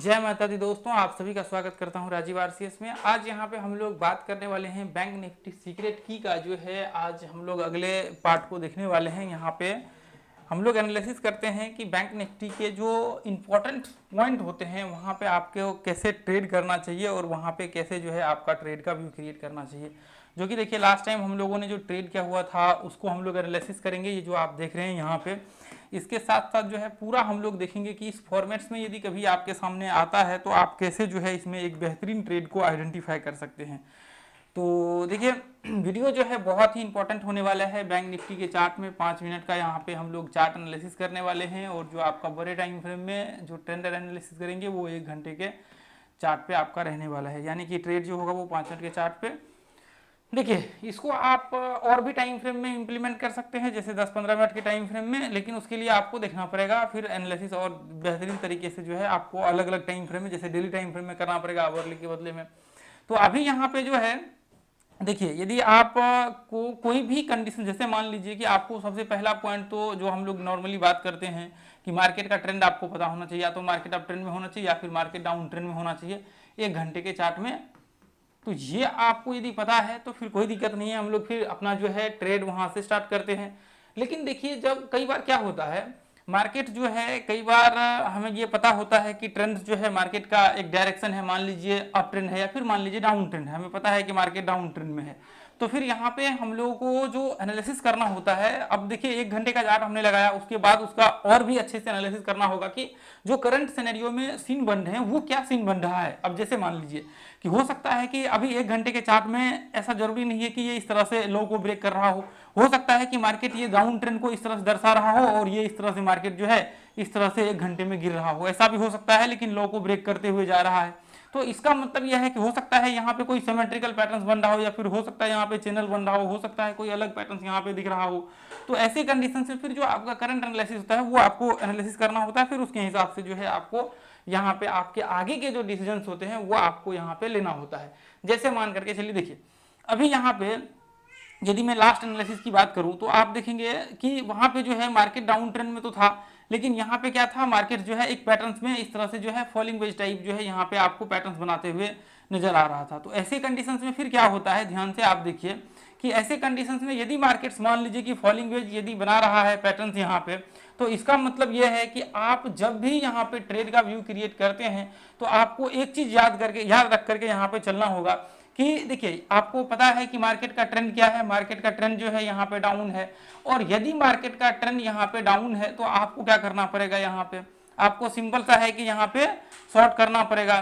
जय माता दी दोस्तों, आप सभी का स्वागत करता हूं राजीव आरसीएस में। आज यहां पे हम लोग बात करने वाले हैं बैंक निफ्टी सीक्रेट की का जो है। आज हम लोग अगले पार्ट को देखने वाले हैं। यहां पे हम लोग एनालिसिस करते हैं कि बैंक निफ्टी के जो इम्पोर्टेंट पॉइंट होते हैं वहां पे आपको कैसे ट्रेड करना चाहिए और वहां पे कैसे जो है आपका ट्रेड का व्यू क्रिएट करना चाहिए। जो कि देखिए लास्ट टाइम हम लोगों ने जो ट्रेड किया हुआ था उसको हम लोग एनालिसिस करेंगे। ये जो आप देख रहे हैं यहाँ पे, इसके साथ साथ जो है पूरा हम लोग देखेंगे कि इस फॉर्मेट्स में यदि कभी आपके सामने आता है तो आप कैसे जो है इसमें एक बेहतरीन ट्रेड को आइडेंटिफाई कर सकते हैं। तो देखिए वीडियो जो है बहुत ही इंपॉर्टेंट होने वाला है। बैंक निफ्टी के चार्ट में 5 मिनट का यहाँ पे हम लोग चार्ट एनालिसिस करने वाले हैं और जो आपका बड़े टाइम फ्रेम में जो ट्रेंड एनालिसिस करेंगे वो 1 घंटे के चार्ट पे आपका रहने वाला है। यानी कि ट्रेड जो होगा वो 5 मिनट के चार्ट पे। देखिए इसको आप और भी टाइम फ्रेम में इंप्लीमेंट कर सकते हैं, जैसे 10-15 मिनट के टाइम फ्रेम में, लेकिन उसके लिए आपको देखना पड़ेगा फिर एनालिसिस और बेहतरीन तरीके से जो है आपको अलग अलग टाइम फ्रेम में, जैसे डेली टाइम फ्रेम में करना पड़ेगा आवरली के बदले में। तो अभी यहाँ पे जो है देखिए, यदि आप को कोई भी कंडीशन, जैसे मान लीजिए कि आपको सबसे पहला पॉइंट तो जो हम लोग नॉर्मली बात करते हैं कि मार्केट का ट्रेंड आपको पता होना चाहिए, या तो मार्केट अप ट्रेंड में होना चाहिए या फिर मार्केट डाउन ट्रेंड में होना चाहिए 1 घंटे के चार्ट में। तो ये आपको यदि पता है तो फिर कोई दिक्कत नहीं है, हम लोग फिर अपना जो है ट्रेड वहां से स्टार्ट करते हैं। लेकिन देखिए जब कई बार क्या होता है, मार्केट जो है कई बार हमें ये पता होता है कि ट्रेंड जो है मार्केट का एक डायरेक्शन है, मान लीजिए अप ट्रेंड है या फिर मान लीजिए डाउन ट्रेंड है, हमें पता है कि मार्केट डाउन ट्रेंड में है। तो फिर यहाँ पे हम लोगों को जो एनालिसिस करना होता है, अब देखिए 1 घंटे का चार्ट हमने लगाया, उसके बाद उसका और भी अच्छे से एनालिसिस करना होगा कि जो करंट सिनेरियो में सीन बन रहे हैं वो क्या सीन बन रहा है। अब जैसे मान लीजिए कि हो सकता है कि अभी 1 घंटे के चार्ट में ऐसा जरूरी नहीं है कि ये इस तरह से लो को ब्रेक कर रहा हो सकता है कि मार्केट ये डाउन ट्रेंड को इस तरह से दर्शा रहा हो और ये इस तरह से मार्केट जो है इस तरह से 1 घंटे में गिर रहा हो, ऐसा भी हो सकता है, लेकिन लो को ब्रेक करते हुए जा रहा है। तो इसका मतलब यह है कि हो सकता है यहाँ पे कोई सिमेट्रिकल पैटर्न बन रहा हो, या फिर हो सकता है यहाँ पे चैनल बन रहा हो सकता है कोई अलग पैटर्न यहाँ पे दिख रहा हो। तो ऐसी कंडीशन से फिर जो आपका करंट एनालिसिस होता है वो आपको एनालिसिस करना होता है, फिर उसके हिसाब से जो है आपको यहाँ पे आपके आगे के जो डिसीजंस होते हैं वो आपको यहाँ पे लेना होता है। जैसे मान करके चलिए, देखिए अभी यहाँ पे यदि मैं लास्ट एनालिसिस की बात करूं तो आप देखेंगे कि वहां पे जो है मार्केट डाउन ट्रेंड में तो था, लेकिन यहाँ पे क्या था, मार्केट जो है एक पैटर्न्स में इस तरह से जो है फॉलिंग वेज टाइप जो है यहाँ पे आपको पैटर्न्स बनाते हुए नजर आ रहा था। तो ऐसे कंडीशंस में फिर क्या होता है, ध्यान से आप देखिए कि ऐसे कंडीशंस में यदि मार्केट्स मान लीजिए कि फॉलिंग वेज यदि बना रहा है पैटर्न्स यहाँ पे, तो इसका मतलब यह है कि आप जब भी यहाँ पे ट्रेड का व्यू क्रिएट करते हैं तो आपको एक चीज याद रख करके यहाँ पे चलना होगा कि देखिए आपको पता है कि मार्केट का ट्रेंड क्या है, मार्केट का ट्रेंड जो है यहाँ पे डाउन है, और यदि मार्केट का ट्रेंड यहाँ पे डाउन है तो आपको क्या करना पड़ेगा, यहाँ पे आपको सिंपल सा है कि यहाँ पे शॉर्ट करना पड़ेगा।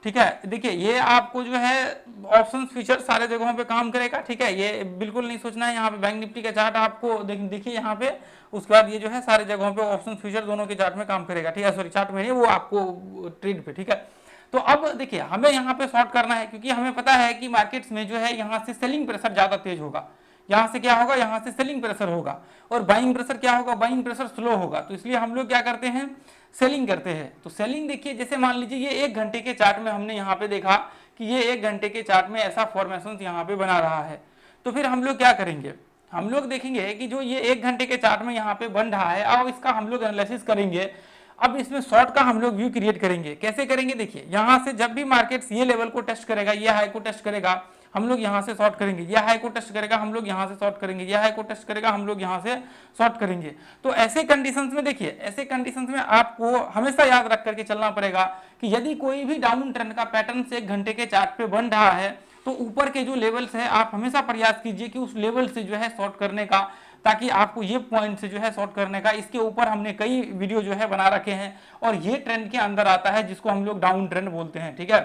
ठीक है, देखिए ये आपको जो है ऑप्शन फ्यूचर सारे जगहों पे काम करेगा। ठीक है, ये बिल्कुल नहीं सोचना है, यहाँ पे बैंक निफ्टी का चार्ट आपको देखिए यहाँ पे, उसके बाद ये जो है सारे जगहों पे ऑप्शन फ्यूचर दोनों के चार्ट में काम करेगा। ठीक है, सॉरी चार्ट में नहीं, वो आपको ट्रेड पे। ठीक है, तो अब देखिए हमें यहाँ पे शॉर्ट करना है, क्योंकि हमें पता है कि मार्केट्स में जो है यहाँ से सेलिंग प्रेशर ज्यादा तेज होगा, यहाँ से क्या होगा, यहाँ से सेलिंग प्रेशर होगा, और बाइंग प्रेशर क्या होगा, बाइंग प्रेशर स्लो होगा। तो इसलिए हम लोग क्या करते हैं, सेलिंग करते हैं। तो सेलिंग देखिए, जैसे मान लीजिए ये 1 घंटे के चार्ट में हमने यहाँ पे देखा कि ये 1 घंटे के चार्ट में ऐसा फॉर्मेशन यहाँ पे बना रहा है, तो फिर हम लोग क्या करेंगे, हम लोग देखेंगे कि जो ये 1 घंटे के चार्ट में यहाँ पे बन रहा है, अब इसका हम लोग एनालिसिस करेंगे। अब इसमें शॉर्ट का हम लोग व्यू क्रिएट करेंगे। कैसे करेंगे, देखिए यहां से जब भी मार्केट ये लेवल को टेस्ट करेगा, ये हाई को टेस्ट करेगा, हम लोग यहां से शॉर्ट करेंगे, ये हाई को टेस्ट करेगा, हम लोग यहां से शॉर्ट करेंगे, ये हाई को टेस्ट करेगा, हम लोग यहां से शॉर्ट करेंगे। तो ऐसे कंडीशंस में देखिए, ऐसे कंडीशंस में आपको हमेशा याद रख करके चलना पड़ेगा कि यदि कोई भी डाउन ट्रेंड का पैटर्न से 1 घंटे के चार्ट पे बन रहा है तो ऊपर के जो लेवल्स है आप हमेशा प्रयास कीजिए कि उस लेवल से जो है शॉर्ट करने का, ताकि आपको ये पॉइंट से जो है शॉर्ट करने का। इसके ऊपर हमने कई वीडियो जो है बना रखे हैं, और ये ट्रेंड के अंदर आता है जिसको हम लोग डाउन ट्रेंड बोलते हैं। ठीक है,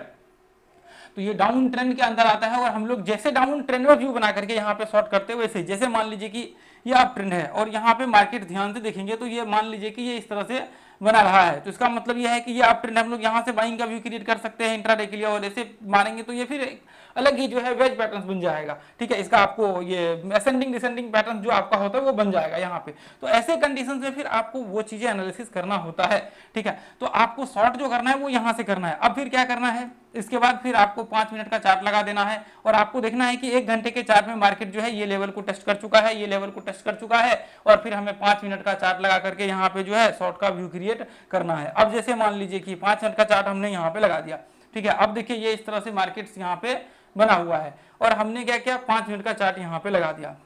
तो ये डाउन ट्रेंड के अंदर आता है, और हम लोग जैसे डाउन ट्रेंड में व्यू बना करके यहाँ पे शॉर्ट करते हुए, वैसे जैसे मान लीजिए कि ये अप ट्रेंड है और यहाँ पे मार्केट ध्यान से देखेंगे तो ये मान लीजिए कि ये इस तरह से बना रहा है, तो इसका मतलब ये है कि ये अप ट्रेंड हम लोग यहाँ से बाइंग का व्यू क्रिएट कर सकते हैं इंट्राडे के लिए, और ऐसे मारेंगे तो ये फिर अलग ही जो है वेज पैटर्न बन जाएगा। ठीक है, इसका आपको ये असेंडिंग डिसेंडिंग पैटर्न जो आपका होता है वो बन जाएगा यहाँ पे। तो ऐसे कंडीशन में फिर आपको वो चीजें एनालिसिस करना होता है। ठीक है, तो आपको शॉर्ट जो करना है वो यहाँ से करना है। अब फिर क्या करना है, इसके बाद फिर आपको 5 मिनट का चार्ट लगा देना है और आपको देखना है कि 1 घंटे के चार्ट में मार्केट जो है ये लेवल को टेस्ट कर चुका है, ये लेवल को टेस्ट कर चुका है और फिर हमें 5 मिनट का चार्ट लगा करके यहाँ पे जो है शॉर्ट का व्यू क्रिएट करना है। अब जैसे मान लीजिए कि 5 मिनट का चार्ट हमने यहाँ पे लगा दिया, ठीक है। अब देखिए ये इस तरह से मार्केट यहाँ पे बना हुआ है और हमने क्या किया, 5 मिनट का चार्ट यहाँ पे लगा दिया।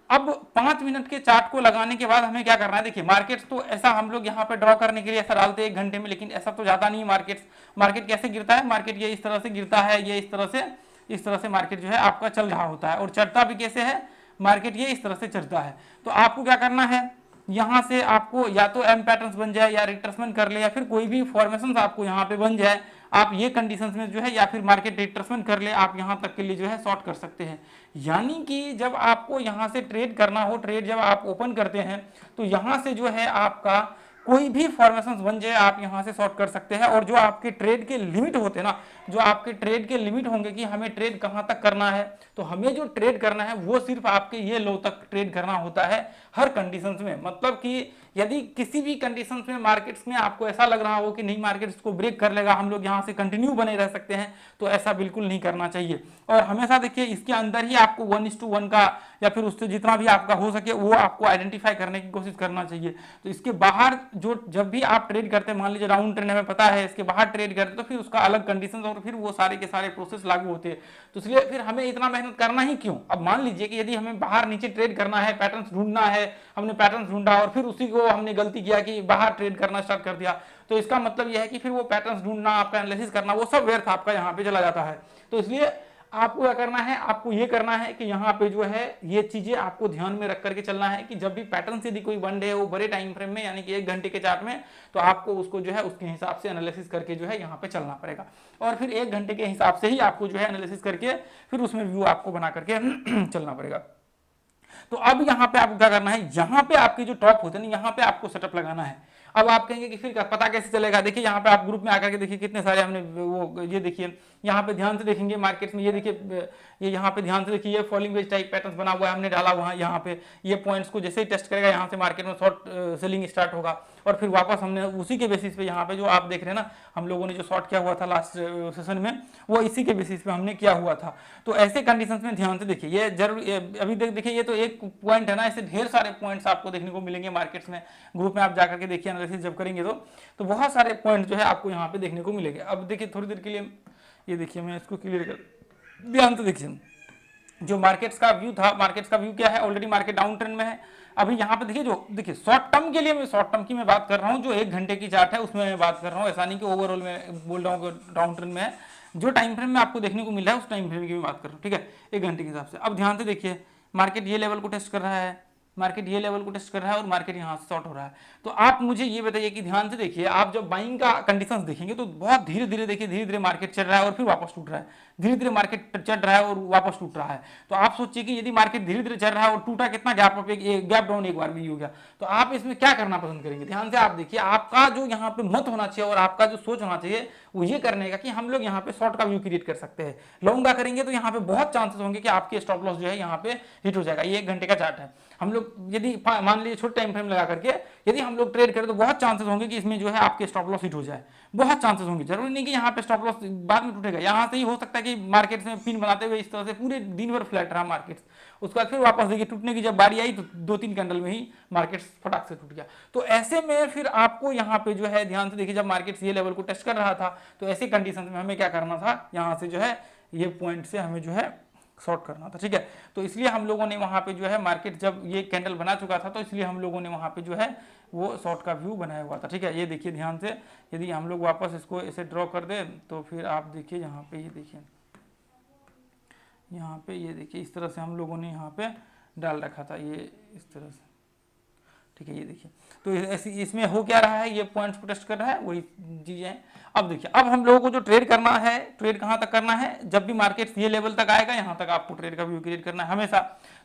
अब 5 मिनट के चार्ट को लगाने के बाद हमें क्या करना है, देखिए मार्केट्स तो ऐसा हम लोग यहाँ पे ड्रॉ करने के लिए ऐसा डालते हैं 1 घंटे में, लेकिन ऐसा तो जाता नहीं है मार्केट्स। मार्केट कैसे गिरता है, मार्केट ये इस तरह से गिरता है, ये इस तरह से मार्केट जो है आपका चल रहा होता है और चढ़ता भी कैसे है, मार्केट ये इस तरह से चढ़ता है। तो आपको क्या करना है, यहाँ से आपको या तो एम पैटर्न्स बन जाए या रिट्रेसमेंट कर ले या फिर कोई भी फॉर्मेशन आपको यहाँ पे बन जाए, आप ये कंडीशंस में जो है या फिर मार्केट रिट्रेसमेंट कर ले, आप यहाँ तक के लिए जो है शॉर्ट कर सकते हैं। यानी कि जब आपको यहाँ से ट्रेड करना हो, ट्रेड जब आप ओपन करते हैं तो यहाँ से जो है आपका कोई भी फॉर्मेशन बन जाए आप यहाँ से शॉर्ट कर सकते हैं। और जो आपके ट्रेड के लिमिट होते हैं ना, जो आपके ट्रेड के लिमिट होंगे कि हमें ट्रेड कहाँ तक करना है, तो हमें जो ट्रेड करना है वो सिर्फ आपके ये लो तक ट्रेड करना होता है हर कंडीशंस में। मतलब कि यदि किसी भी कंडीशंस में मार्केट्स में आपको ऐसा लग रहा हो कि नहीं मार्केट इसको ब्रेक कर लेगा, हम लोग यहाँ से कंटिन्यू बने रह सकते हैं, तो ऐसा बिल्कुल नहीं करना चाहिए। और हमेशा देखिए इसके अंदर ही आपको 1:1 का या फिर उससे जितना भी आपका हो सके वो आपको आइडेंटिफाई करने की कोशिश करना चाहिए। तो इसके बाहर जो जब भी आप ट्रेड करते हैं, मान लीजिए राउंड ट्रेंड हमें पता है, इसके बाहर ट्रेड करते तो फिर उसका अलग कंडीशन और फिर वो सारे के सारे प्रोसेस लागू होते हैं। तो इसलिए फिर हमें इतना मेहनत करना ही क्यों। अब मान लीजिए कि यदि हमें बाहर नीचे ट्रेड करना है, पैटर्न्स ढूंढना है, हमने पैटर्न्स ढूंढा और फिर उसी को हमने गलती किया कि बाहर ट्रेड करना स्टार्ट कर दिया, तो इसका मतलब यह है कि फिर वो पैटर्न्स ढूंढना, आपका एनालिसिस करना, वो सब व्यर्थ आपका यहाँ पे चला जाता है। तो इसलिए आपको क्या करना है, आपको ये करना है कि यहाँ पे जो है ये चीजें आपको ध्यान में रख करके चलना है कि जब भी पैटर्न यदि कोई बन रहे हो बड़े टाइम फ्रेम में, यानी कि 1 घंटे के चार्ट में, तो आपको उसको जो है उसके हिसाब से एनालिसिस करके जो है यहाँ पे चलना पड़ेगा। और फिर 1 घंटे के हिसाब से ही आपको जो है एनालिसिस करके फिर उसमें व्यू आपको बना करके चलना पड़ेगा। तो अब यहाँ पे आपको क्या करना है, यहाँ पे आपके जो टॉप होते हैं ना, यहाँ पे आपको सेटअप लगाना है। अब आप कहेंगे कि फिर पता कैसे चलेगा, देखिए यहाँ पे आप ग्रुप में आकर के देखिए कितने सारे हमने वो, ये देखिए यहाँ पे ध्यान से देखेंगे मार्केट्स में, ये देखिए ये यहाँ पे ध्यान से देखिए ये फॉलिंग वेज टाइप पैटर्न बना हुआ है, हमने डाला वहाँ, यहाँ पे ये पॉइंट्स को जैसे ही टेस्ट करेगा यहाँ से मार्केट में शॉर्ट सेलिंग स्टार्ट होगा और फिर वापस हमने उसी के बेसिस पे यहाँ पे जो आप देख रहे हैं ना, हम लोगों ने जो शॉर्ट किया हुआ था लास्ट सेशन में, वो इसी के बेसिस पे हमने किया हुआ था। तो ऐसे कंडीशंस में ध्यान से देखिए, ये जरूर अभी देखिए ये तो एक पॉइंट है ना, ऐसे ढेर सारे पॉइंट्स आपको देखने को मिलेंगे मार्केट्स में। ग्रुप में आप जाकर के देखिए, एनालिसिस जब करेंगे तो बहुत सारे पॉइंट जो है आपको यहाँ पे देखने को मिलेंगे। अब देखिए थोड़ी देर के लिए ये देखिए मैं इसको क्लियर कर, ध्यान से देखिए जो मार्केट्स का व्यू था, मार्केट्स का व्यू क्या है, ऑलरेडी मार्केट डाउन ट्रेंड में है। अभी यहाँ पे देखिए जो देखिए शॉर्ट टर्म के लिए मैं शॉर्ट टर्म की मैं बात कर रहा हूँ, जो 1 घंटे की चार्ट है उसमें मैं बात कर रहा हूँ, ऐसा नहीं कि ओवरऑल में बोल रहा हूँ कि डाउन ट्रेंड में है। जो टाइम फ्रेम में आपको देखने को मिल रहा है उस टाइम फ्रेम की मैं बात कर रहा हूँ, ठीक है, 1 घंटे के हिसाब से। अब ध्यान से देखिए मार्केट ये लेवल को टेस्ट कर रहा है, मार्केट ये लेवल को टेस्ट कर रहा है और मार्केट यहाँ से शॉर्ट हो रहा है। तो आप मुझे ये बताइए कि ध्यान से देखिए, आप जब बाइंग का कंडीशंस देखेंगे तो बहुत धीरे धीरे देखिए, धीरे धीरे मार्केट चल रहा है और फिर वापस टूट रहा है, धीरे धीरे मार्केट चल रहा है और वापस टूट रहा है। तो आप सोचिए कि यदि मार्केट धीरे धीरे चल रहा है और टूटा कितना, गैप अप, गैप डाउन एक बार में ही हो गया, तो आप इसमें क्या करना पसंद करेंगे। ध्यान से आप देखिए, आपका जो यहाँ पे मत होना चाहिए और आपका जो सोच होना चाहिए वो ये करने का कि हम लोग यहाँ पे शॉर्ट का व्यू क्रिएट कर सकते हैं। लॉन्ग का करेंगे तो यहाँ पे बहुत चांसेस होंगे कि आपके स्टॉप लॉस जो है यहाँ पे हिट हो जाएगा। ये 1 घंटे का चार्ट है, हम लोग यदि मान लीजिए छोटे टाइम फ्रेम लगा करके यदि हम लोग ट्रेड करें तो बहुत चांसेस होंगे कि इसमें जो है आपके स्टॉप लॉस हिट हो जाए, बहुत चांसेस होंगे। जरूरी नहीं कि यहाँ पे स्टॉप लॉस बाद में टूटेगा, यहाँ से ही हो सकता है कि मार्केट में पिन बनाते हुए इस तरह से पूरे दिन भर फ्लैट रहा मार्केट, उसके बाद फिर वापस देखिए टूटने की जब बारी आई तो 2-3 कैंडल में ही मार्केट फटाक से टूट गया। तो ऐसे में फिर आपको यहाँ पे जो है ध्यान से देखिए, जब मार्केट ये लेवल को टेस्ट कर रहा था तो ऐसी कंडीशन में हमें क्या करना था, यहाँ से जो है ये पॉइंट से हमें जो है शॉर्ट करना था, ठीक है। तो इसलिए हम लोगों ने वहां पे जो है मार्केट जब ये कैंडल बना चुका था तो इसलिए हम लोगों ने वहां पे जो है वो शॉर्ट का व्यू बनाया हुआ था, ठीक है। ये देखिए ध्यान से, यदि हम लोग वापस इसको ऐसे ड्रॉ कर दें तो फिर आप देखिए यहाँ पे, ये देखिए यहाँ पे, ये देखिए इस तरह से हम लोगों ने यहाँ पे डाल रखा था, ये इस तरह से, ठीक है। ये देखिए तो ऐसी इसमें हो क्या रहा है, ये पॉइंट्स को टेस्ट कर रहा है, वही चीजें हैं। अब देखिए, अब हम लोगों को जो ट्रेड करना है, ट्रेड कहाँ तक करना है, जब भी मार्केट ये लेवल तक आएगा यहाँ तक आपको ट्रेड का व्यू क्रिएट करना है हमेशा।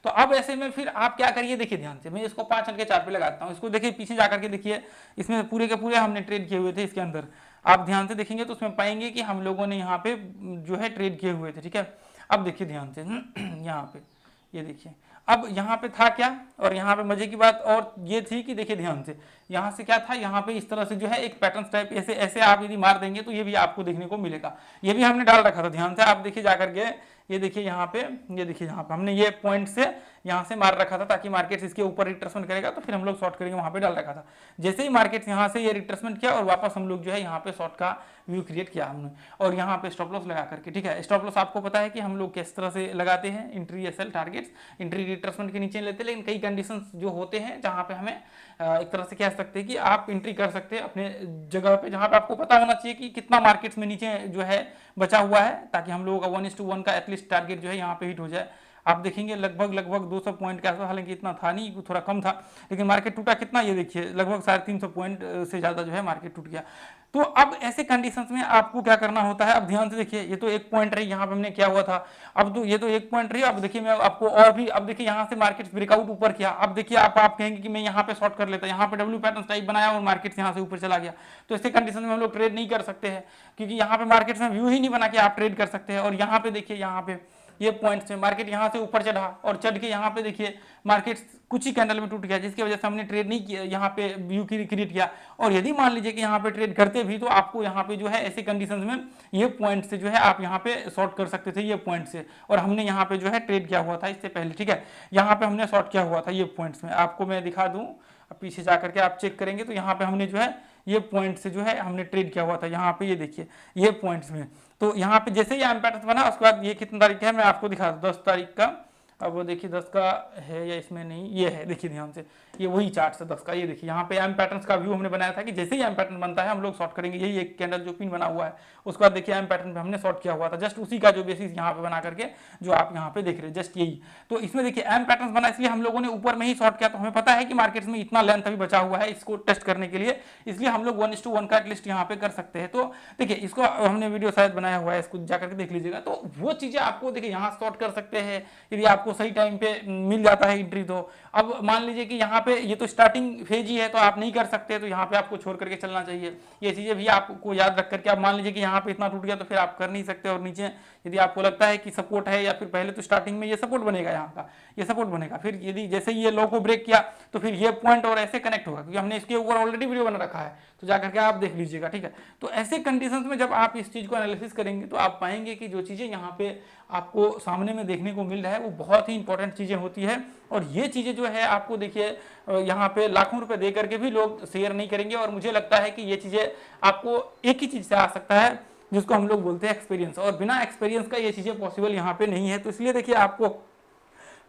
तो अब ऐसे में फिर आप क्या करिए, देखिए ध्यान से, मैं इसको 5 के चार्ट पे लगाता हूँ, इसको देखिए पीछे जाकर के देखिए, इसमें पूरे के पूरे हमने ट्रेड किए हुए थे इसके अंदर। आप ध्यान से देखेंगे तो उसमें पाएंगे कि हम लोगों ने यहाँ पे जो है ट्रेड किए हुए थे, ठीक है। अब देखिए ध्यान से यहाँ पे ये देखिए अब यहाँ पे था क्या, और यहाँ पे मजे की बात और ये थी कि देखिए ध्यान से यहाँ से क्या था, यहाँ पे इस तरह से जो है एक पैटर्न टाइप ऐसे ऐसे आप यदि मार देंगे तो ये भी आपको देखने को मिलेगा। ये भी हमने डाल रखा था, ध्यान से आप देखिए जाकर के, ये देखिए यहाँ पे, ये देखिए यहाँ पे हमने ये पॉइंट से यहाँ से मार रखा था ताकि मार्केट इसके ऊपर रिट्रेसमेंट करेगा तो फिर हम लोग शॉर्ट करेंगे, वहाँ पे डाल रखा था। जैसे ही मार्केट यहाँ से ये रिट्रेसमेंट किया और वापस हम लोग जो है यहाँ पे शॉर्ट का व्यू क्रिएट किया हमने, और यहाँ पे स्टॉप लॉस लगा करके, ठीक है। स्टॉप लॉस आपको पता है कि हम लोग किस तरह से लगाते हैं, entry SL targets, entry retracement के नीचे लेते हैं, लेकिन कई कंडीशंस जो होते हैं जहाँ पे हमें एक तरह से कह सकते हैं कि आप एंट्री कर सकते हैं अपने जगह पे जहाँ पे आपको पता होना चाहिए कि कितना मार्केट्स में नीचे जो है बचा हुआ है, ताकि हम लोगों का 1:1 का एटलीस्ट टारगेट जो है यहाँ पे हिट हो जाए। आप देखेंगे लगभग 200 पॉइंट का, हालांकि इतना था नहीं, थोड़ा कम था, लेकिन मार्केट टूटा कितना, ये देखिए लगभग 350 पॉइंट से ज़्यादा जो है मार्केट टूट गया। तो अब ऐसे कंडीशंस में आपको क्या करना होता है, अब ध्यान से देखिए, ये तो एक पॉइंट रही, यहाँ पे हमने क्या हुआ था, अब तो ये तो एक पॉइंट रही। अब देखिए मैं आपको और भी, अब देखिए यहाँ से मार्केट ब्रेकआउट ऊपर किया, अब देखिए आप कहेंगे कि मैं यहाँ पे शॉर्ट कर लेता, यहाँ पे डब्ल्यू पैटर्न टाइप बनाया और मार्केट यहाँ से ऊपर चला गया, तो ऐसे कंडीशन में हम लोग ट्रेड नहीं कर सकते हैं, क्योंकि यहाँ पे मार्केट में व्यू ही नहीं बना के आप ट्रेड कर सकते हैं। और यहाँ पे देखिए, यहाँ पे ये पॉइंट्स में मार्केट यहाँ से ऊपर चढ़ा और चढ़ के यहाँ पे देखिए मार्केट कुछ ही कैंडल में टूट गया, जिसकी वजह से हमने ट्रेड नहीं किया, यहाँ पे व्यू क्रिएट किया। और यदि मान लीजिए कि यहाँ पे ट्रेड करते भी तो आपको यहाँ पे जो है ऐसे कंडीशंस में ये पॉइंट से जो है आप यहाँ पे शॉर्ट कर सकते थे, ये पॉइंट से, और हमने यहाँ पे जो है ट्रेड किया हुआ था इससे पहले, ठीक है। यहाँ पे हमने शॉर्ट किया हुआ था ये पॉइंट्स में, आपको मैं दिखा दूँ, पीछे जा करके आप चेक करेंगे तो यहाँ पे हमने जो है ये पॉइंट से जो है हमने ट्रेड किया हुआ था, यहाँ पे ये देखिए ये पॉइंट्स में। तो यहाँ पे जैसे ही एम पैटर्न बना उसके बाद ये कितनी तारीख है मैं आपको दिखा दूँ, 10 तारीख का। अब वो देखिए 10 का है या इसमें नहीं, ये है, देखिए ध्यान से, ये वही चार्ट से 10 का, ये देखिए यहाँ पे एम पैटर्न्स का व्यू हमने बनाया था कि जैसे ही एम पैटर्न बनता है हम लोग शॉर्ट करेंगे, यही एक कैंडल जो पिन बना हुआ है, उसके बाद देखिए एम पैटर्न पे हमने शॉर्ट किया हुआ था, जस्ट उसी का जो बेसिस यहाँ पे बना करके जो आप यहाँ पे देख रहे हैं, जस्ट यही। तो इसमें देखिए एम पैटर्न बना, इसलिए हम लोगों ने ऊपर में ही शॉर्ट किया, तो हमें पता है कि मार्केट में इतना लेंथ अभी बचा हुआ है इसको टेस्ट करने के लिए, इसलिए हम लोग 1:1 का एटलीस्ट यहाँ पे कर सकते हैं। तो देखिए इसको हमने वीडियो शायद बनाया हुआ है, इसको जाकर के देख लीजिएगा। तो वो चीजें आपको देखिए यहाँ शॉर्ट कर सकते हैं यदि आपको सही टाइम पे मिल जाता है एंट्री। तो अब मान लीजिए कि यहाँ पे ये तो स्टार्टिंग फेज ही है तो आप नहीं कर सकते, तो यहाँ पे आपको छोड़ करके चलना चाहिए। ये चीजें भी आपको याद रख करके, आप मान लीजिए कि यहाँ पे इतना टूट गया तो फिर आप कर नहीं सकते, और नीचे यदि आपको लगता है कि सपोर्ट है, या फिर पहले तो स्टार्टिंग में ये सपोर्ट बनेगा, यहाँ का ये सपोर्ट बनेगा, फिर यदि जैसे ये लो को ब्रेक किया तो फिर ये पॉइंट और ऐसे कनेक्ट होगा, क्योंकि हमने इसके ऊपर ऑलरेडी वीडियो बना रखा है, तो जाकर के आप देख लीजिएगा, ठीक है। तो ऐसे कंडीशंस में जब आप इस चीज को एनालिसिस करेंगे तो आप पाएंगे कि जो चीजें यहाँ पे आपको सामने में देखने को मिल रहा है वो बहुत ही इंपॉर्टेंट चीजें होती है। और ये चीजें जो है आपको देखिए यहाँ पे लाखों रुपए दे करके भी लोग शेयर नहीं करेंगे, और मुझे लगता है कि ये चीजें आपको एक ही चीज से आ सकता है जिसको हम लोग बोलते हैं एक्सपीरियंस, और बिना एक्सपीरियंस का ये चीजें पॉसिबल यहाँ पे नहीं है। तो इसलिए देखिए आपको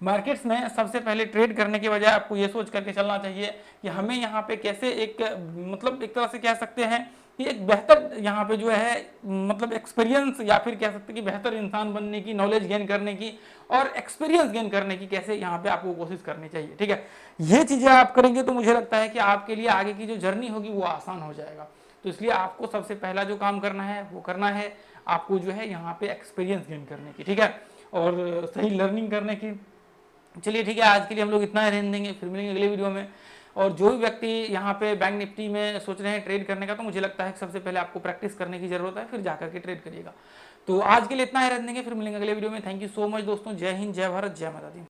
मार्केट्स में सबसे पहले ट्रेड करने के बजाय आपको ये सोच करके चलना चाहिए कि हमें यहाँ पे कैसे एक, मतलब एक तरह से कह सकते हैं कि एक बेहतर यहाँ पे जो है मतलब एक्सपीरियंस, या फिर कह सकते हैं कि बेहतर इंसान बनने की, नॉलेज गेन करने की और एक्सपीरियंस गेन करने की कैसे यहाँ पे आपको कोशिश करनी चाहिए, ठीक है। ये चीजें आप करेंगे तो मुझे लगता है कि आपके लिए आगे की जो जर्नी होगी वो आसान हो जाएगा। तो इसलिए आपको सबसे पहला जो काम करना है वो करना है आपको जो है यहाँ पे एक्सपीरियंस गेन करने की, ठीक है, और सही लर्निंग करने की। चलिए ठीक है, आज के लिए हम लोग इतना ही रहने देंगे, फिर मिलेंगे अगले वीडियो में। और जो भी व्यक्ति यहाँ पे बैंक निफ्टी में सोच रहे हैं ट्रेड करने का, तो मुझे लगता है कि सबसे पहले आपको प्रैक्टिस करने की जरूरत है, फिर जाकर के ट्रेड करिएगा। तो आज के लिए इतना ही रहने देंगे, फिर मिलेंगे अगले वीडियो में। थैंक यू सो मच दोस्तों, जय हिंद, जय भारत, जय माता दी।